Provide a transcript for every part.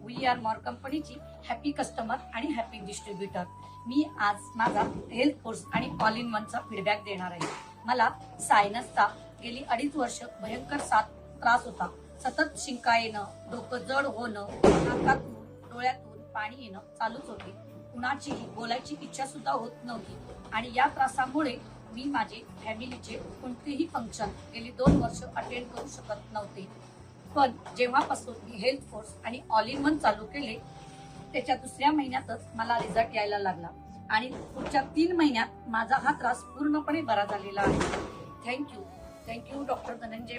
We R more कंपनीची happy customer आणि happy distributor. मी आज माझा हेल्थ कोर्स आणि ऑल इन वनचा फीडबॅक देणार आहे. मला सायनसचा गेली 2.5 वर्ष भयंकर त्रास होता. सतत शिंका येणं, डोकं जड होणं, नाकातून डोळ्यातून पाणी येणं चालूच होते. कुणाचीही बोलायची इच्छा सुद्धा होत नव्हती आणि या त्रासामुळे मी माझे फॅमिलीचे कोणतेही फंक्शन गेली 2 वर्ष अटेंड करू शकत नव्हते. पण जेव्हापासून मी हेल्थ कोर्स आणि ऑल इन वन चालू केले त्याच्या 2ऱ्या महिन्यातच मला रिझल्ट यायला लागला आणि पुढच्या 3 महिन्यात माझा हा त्रास पूर्णपणे बरा झालेला आहे. थँक्यू डॉक्टर धनंजय,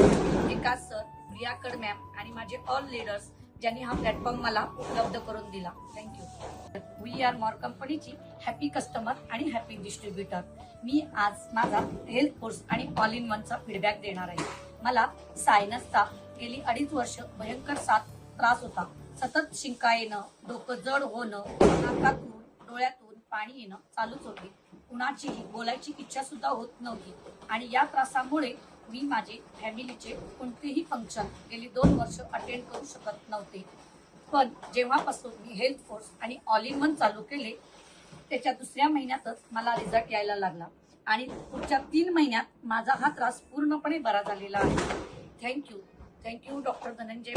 विकास सर, प्रियाकड मॅम आणि माझे ऑल लीडर्स ज्यांनी हा प्लॅटफॉर्म मला उपलब्ध करून दिला. थँक्यू. वी आर मॉर कंपनीची हॅपी कस्टमर आणि हॅपी डिस्ट्रीब्युटर. मी आज माझा हेल्थ कोर्स आणि ऑल इन वनचा फीडबॅक देणार आहे. मला सायनसचा गेली 2.5 वर्ष भयंकर त्रास होता. सतत शिंका येणं, डोकं जड होणं, नाकातून डोळ्यातून पाणी येणं चालूच होते. कुणाचीही बोलायची इच्छा सुद्धा होत नव्हती आणि या त्रासामुळे मी माझे फॅमिलीचे कोणतेही फंक्शन गेली 2 वर्ष अटेंड करू शकत नव्हते. पण जेव्हापासून मी हेल्थ कोर्स आणि ऑल इन वन चालू केले त्याच्या 2ऱ्या महिन्यातच मला रिझल्ट यायला लागला आणि पुढच्या 3 महिन्यात माझा हा त्रास पूर्णपणे बरा झालेला आहे. थँक्यू डॉक्टर धनंजय,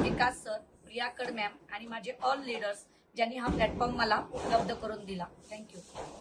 विकास सर, प्रियाकड मॅम आणि माझे ऑल लीडर्स ज्यांनी हा प्लॅटफॉर्म मला उपलब्ध करून दिला. थँक्यू.